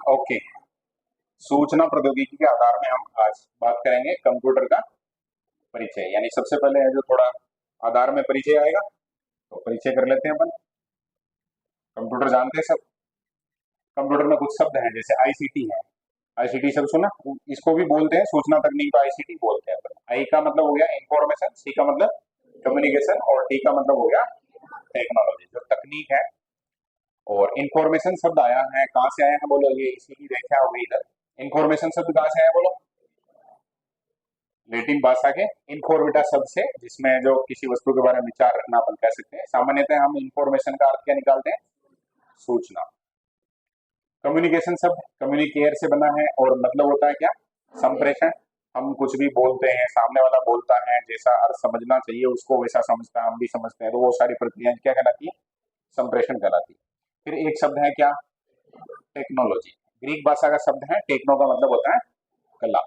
Okay. सूचना प्रौद्योगिकी के आधार में हम आज बात करेंगे कंप्यूटर का परिचय, यानी सबसे पहले जो थोड़ा आधार में परिचय आएगा तो परिचय कर लेते हैं अपन। कंप्यूटर जानते हैं सब। कंप्यूटर में कुछ शब्द हैं जैसे आईसीटी है। आईसीटी सब सुना, इसको भी बोलते हैं सूचना तकनीक को आईसीटी बोलते हैं अपन। आई का मतलब हो गया इंफॉर्मेशन, सी का मतलब कम्युनिकेशन और टी का मतलब हो गया टेक्नोलॉजी, जो तकनीक है। और इंफॉर्मेशन शब्द आया है, कहाँ से आया है बोलो, ये इसी की व्याख्या हो गई इधर। इंफॉर्मेशन शब्द कहाँ से आया बोलो, लैटिन भाषा के इन्फॉर्मेटा शब्द से, जिसमें जो किसी वस्तु के बारे में विचार रखना अपन कह सकते हैं। सामान्यतः हम इंफॉर्मेशन का अर्थ क्या निकालते हैं, सूचना। कम्युनिकेशन शब्द कम्युनिकेयर से बना है और मतलब होता है क्या, संप्रेषण। हम कुछ भी बोलते हैं, सामने वाला बोलता है, जैसा अर्थ समझना चाहिए उसको वैसा समझता है, हम भी समझते हैं, तो वो सारी प्रक्रियाएं क्या कहलाती है, संप्रेषण कहलाती है। फिर एक शब्द है क्या, टेक्नोलॉजी। ग्रीक भाषा का शब्द है टेक्नो, का मतलब होता है कला,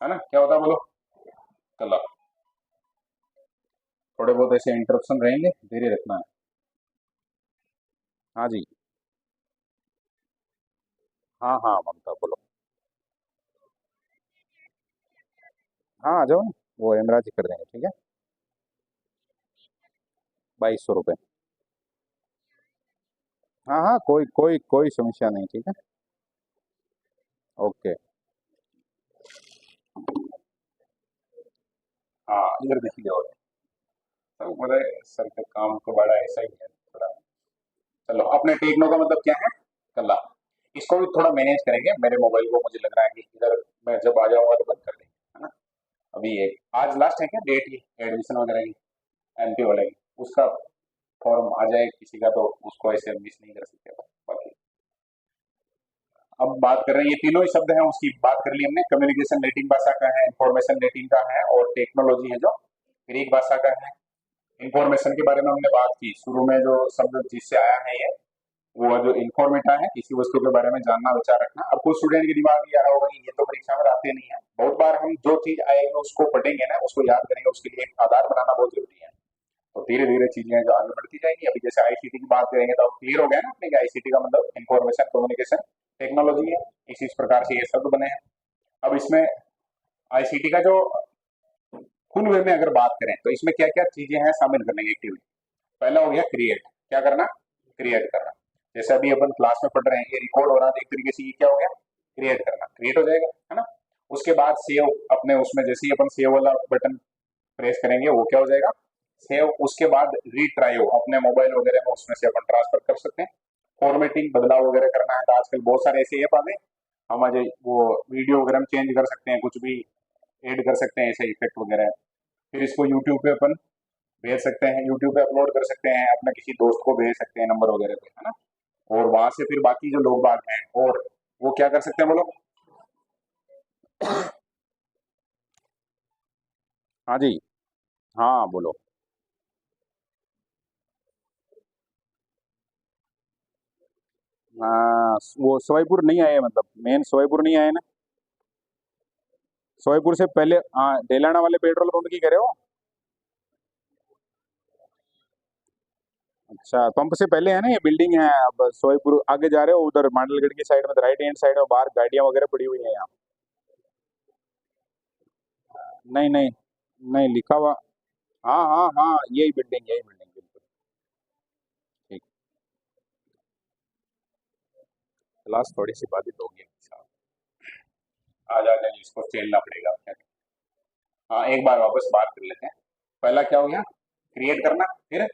है ना। क्या होता है बोलो, कला। थोड़े बहुत ऐसे इंटरप्शन रहेंगे, धीरे रखना है। हाँ जी, हाँ हाँ ममता बोलो। हाँ आ जाओ ना, वो हेमराज ही कर देंगे, ठीक है। 2200 रुपये। हाँ हाँ, कोई कोई कोई समस्या नहीं, ठीक है। ओके। हाँ इधर देखिए, और सब बड़े सर के काम को बड़ा ऐसा ही है थोड़ा। चलो, अपने टेक्नो का मतलब क्या है, कला। इसको भी थोड़ा मैनेज करेंगे, मेरे मोबाइल को मुझे लग रहा है कि इधर मैं जब आ जाऊंगा तो बंद कर देंगे, है ना। अभी एक आज लास्ट है क्या डेट, ये एडमिशन वगैरह की, एमपी वाले की, उसका फॉर्म आ जाए किसी का तो उसको ऐसे मिस नहीं कर सकते बाकी। अब बात कर रहे हैं, ये तीनों ही शब्द हैं, उसकी बात कर ली हमने। कम्युनिकेशन लैटिन भाषा का है, इंफॉर्मेशन लैटिन का है और टेक्नोलॉजी है जो ग्रीक भाषा का है। इंफॉर्मेशन के बारे में हमने बात की, शुरू में जो शब्द जिससे आया है ये, वो जो इन्फॉर्मेटा है, किसी वस्तु के बारे में जानना, विचार रखना। अब कुछ स्टूडेंट के दिमाग में आ रहा होगा कि ये तो परीक्षा में आते नहीं है। बहुत बार हम जो चीज आएगी उसको पढ़ेंगे ना, उसको याद करेंगे, उसके लिए एक आधार बनाना बहुत जरूरी है। तो धीरे धीरे चीजें जो आगे बढ़ती जाएंगी। अभी जैसे आईसीटी की बात करेंगे तो क्लियर हो गया ना अपने, आईसीटी का मतलब इंफॉर्मेशन कम्युनिकेशन टेक्नोलॉजी है। इसी प्रकार से ये शब्द बने हैं। अब इसमें आईसीटी का जो फुल वे में अगर बात करें तो इसमें क्या क्या चीजें हैं शामिल करने की एक्टिविटी। पहला हो गया क्रिएट, क्या करना, क्रिएट करना। जैसे अभी अपन क्लास में पढ़ रहे हैं, ये रिकॉर्ड हो रहा है, एक तरीके से ये क्या हो गया, क्रिएट करना, क्रिएट हो जाएगा, है ना। उसके बाद सेव, अपने उसमें जैसे ही अपन सेव वाला बटन प्रेस करेंगे वो क्या हो जाएगा, सेव। उसके बाद रीट्राइव, अपने मोबाइल वगैरह में उसमें से अपन ट्रांसफर कर सकते हैं। फॉर्मेटिंग, बदलाव वगैरह करना है तो आजकल बहुत सारे ऐसे ऐप आ गए, हम आज वो वीडियो वगैरह में चेंज कर सकते हैं, कुछ भी ऐड कर सकते हैं, ऐसे इफेक्ट वगैरह। फिर इसको यूट्यूब पे अपन भेज सकते हैं, यूट्यूब पे अपलोड कर सकते हैं, अपने किसी दोस्त को भेज सकते हैं नंबर वगैरह पे, है ना। और वहां से फिर बाकी जो लोग बाग हैं और वो क्या कर सकते हैं बोलो। हाँ जी, हाँ बोलो। वो सवाईपुर नहीं आए, मतलब मेन सवाईपुर नहीं आए ना। सवाईपुर से पहले, हाँ डेलाना वाले पेट्रोल पंप की करे हो। अच्छा, पंप से पहले है ना, ये बिल्डिंग है। अब सोईपुर आगे जा रहे हो उधर मांडलगढ़ की साइड में, तो राइट हैंड साइड में बाहर गाड़ियां वगैरह पड़ी हुई है यहाँ। नहीं नहीं, नहीं लिखा हुआ। हाँ हाँ हाँ, यही बिल्डिंग बिल्कुल। ठीक। क्लास थोड़ी सी बाधित होगी साहब। आ जा जाए, इसको झेलना पड़ेगा क्या। हाँ एक बार वापस बात कर लेते हैं। पहला क्या हो गया, क्रिएट करना, फिर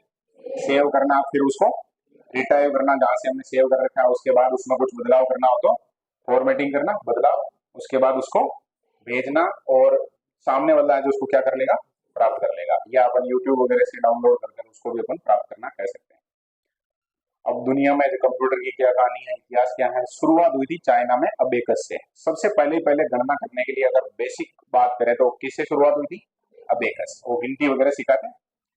सेव करना, फिर उसको रिटाइव करना जहां से हमने सेव कर रखा है। उसके बाद उसमें कुछ बदलाव करना हो तो फॉर्मेटिंग करना, बदलाव। उसके बाद उसको भेजना और सामने वाला है जो उसको क्या कर लेगा, प्राप्त कर लेगा। या अपन यूट्यूब वगैरह से डाउनलोड करके उसको भी अपन प्राप्त करना कह सकते हैं। अब दुनिया में जो कंप्यूटर की क्या कहानी है, इतिहास क्या है। शुरुआत हुई थी चाइना में अबेकस से। सबसे पहले पहले गणना करने के लिए अगर बेसिक बात करें तो किससे शुरुआत हुई थी, अबेकस। वो गिनती वगैरह सिखाते हैं,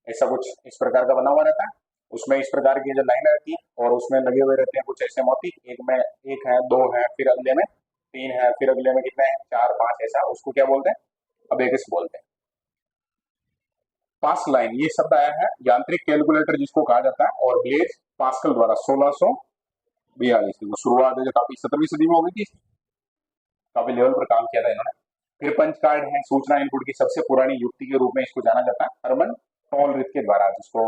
ऐसा कुछ इस प्रकार का बना हुआ रहता है। उसमें इस प्रकार की जो लाइनें रहती हैं और उसमें लगे हुए रहते हैं कुछ ऐसे मोती, एक में एक है, दो है, फिर अगले में तीन है, फिर अगले में कितने हैं, चार पांच, ऐसा। उसको क्या बोलते हैं, अबेकस बोलते हैं। पास लाइन ये शब्द आया है यांत्रिक कैलकुलेटर जिसको कहा जाता है, और ब्लेज पास्कल द्वारा 1600 42 की वो शुरुआत है जो काफी 17वीं सदी में हो गई थी, काफी लेवल पर काम किया था इन्होंने। फिर पंच कार्ड है सूचना इनपुट की सबसे पुरानी युक्ति के रूप में इसको जाना जाता है, हरमन टोलरिथ के द्वारा, जिसको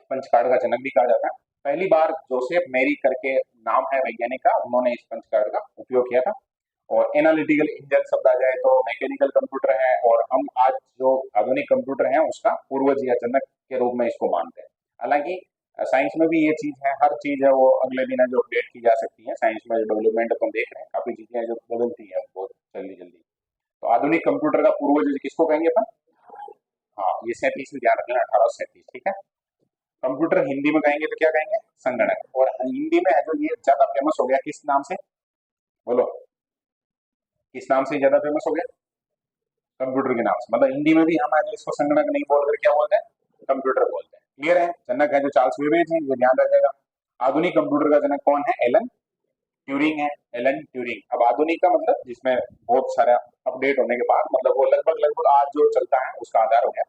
पंच कार्ड का जनक भी कहा जाता है। पहली बार जोसेफ मेरी करके नाम है वैज्ञानिक का, उन्होंने इस पंच कार्ड का उपयोग किया था। और एनालिटिकल इंजन शब्द आ जाए तो मैकेनिकल कंप्यूटर है, और हम आज जो आधुनिक कंप्यूटर है उसका पूर्वज या जनक के रूप में इसको मानते हैं। हालांकि साइंस में भी ये चीज है, हर चीज है वो अगले दिन है जो अपडेट की जा सकती है। साइंस में जो डेवलपमेंट अपन देख रहे हैं, काफी चीजें हैं जो बदलती है बहुत जल्दी जल्दी। तो आधुनिक कंप्यूटर का पूर्वज किसको कहेंगे अपन? हाँ, ये 37 में ध्यान रखना, 1837, ठीक है। कंप्यूटर हिंदी में कहेंगे तो क्या कहेंगे? संगणक। और हिंदी में है जो ये ज्यादा फेमस हो गया किस नाम से, बोलो किस नाम से ज्यादा फेमस हो गया? कंप्यूटर के नाम से। मतलब हिंदी में भी हम इसको संगणक नहीं बोलकर क्या बोलते हैं? कंप्यूटर बोलते हैं। क्लियर है? जनक है जो चार्ल्स बेबेज है, ये ध्यान रखिएगा। आधुनिक कंप्यूटर का जनक कौन है? एलन ट्यूरिंग है, एलन ट्यूरिंग। अब आधुनिक का मतलब जिसमें बहुत सारा अपडेट होने के बाद, मतलब वो लगभग लगभग आज जो चलता है उसका आधार हो गया।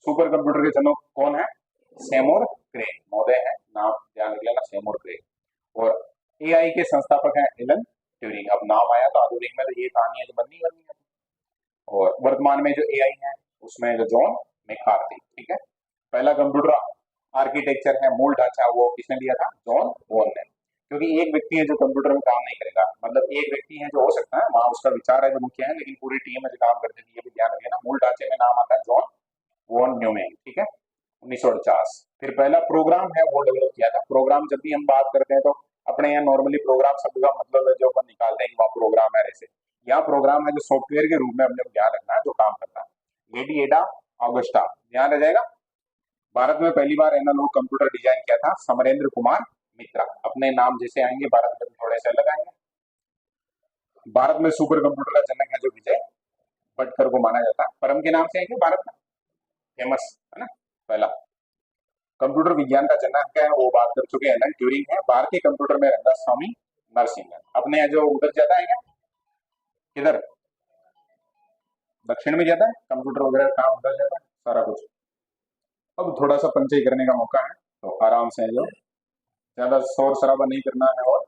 सुपर कंप्यूटर के जनक कौन है? सेमोर क्रे महोदय है, नाम ध्यान रख लेना, सेमोर क्रे। और एआई के संस्थापक हैं एलन ट्यूरिंग। अब नाम आया तो आधुनिक में तो ये कहानी है जो बननी बननी है। और वर्तमान में जो एआई है उसमें जो जॉन मैकार्थी, ठीक है। पहला कंप्यूटर आर्किटेक्चर है, मूल ढांचा, वो किसने दिया था? जॉन वॉन ने। क्योंकि एक व्यक्ति है जो कंप्यूटर में काम नहीं करेगा, मतलब एक व्यक्ति है जो हो सकता है वहां उसका विचार है जो मुख्य है, लेकिन पूरी टीम है जो काम करती है, ये भी ध्यान रखिए ना। मूल ढांचे में नाम आता है जॉन वॉन न्यूमैन, ठीक है, 1949। फिर पहला प्रोग्राम है वो डेवलप किया था। प्रोग्राम जब भी हम बात करते हैं तो अपने यहाँ नॉर्मली प्रोग्राम शब्द का मतलब है जो अपन निकालते हैं कि वहाँ प्रोग्राम है, ऐसे यहाँ प्रोग्राम है जो सॉफ्टवेयर के रूप में अपने को ध्यान रखना है जो काम करता है। लेडी एडा ऑगस्टा, ध्यान रह जाएगा। भारत में पहली बार एनालॉग कंप्यूटर डिजाइन किया था समरेंद्र कुमार मित्रा। अपने नाम जैसे आएंगे भारत में थोड़े से अलग आएंगे। भारत में सुपर कंप्यूटर का जनक है जो विजय भटकर को माना जाता है, परम के नाम से आएंगे भारत में, फेमस है ना। पहला कंप्यूटर विज्ञान का जनक है वो बात कर चुके हैं, एलन ट्यूरिंग है। भारतीय कंप्यूटर में रंगा स्वामी नरसिंहन। अपने यहाँ जो उधर ज्यादा है क्या? किधर? दक्षिण में ज्यादा है कंप्यूटर वगैरह काम उधर ज्यादा है सारा कुछ। अब थोड़ा सा पंचाई करने का मौका है तो आराम से जो ज्यादा शोर शराबा नहीं करना है और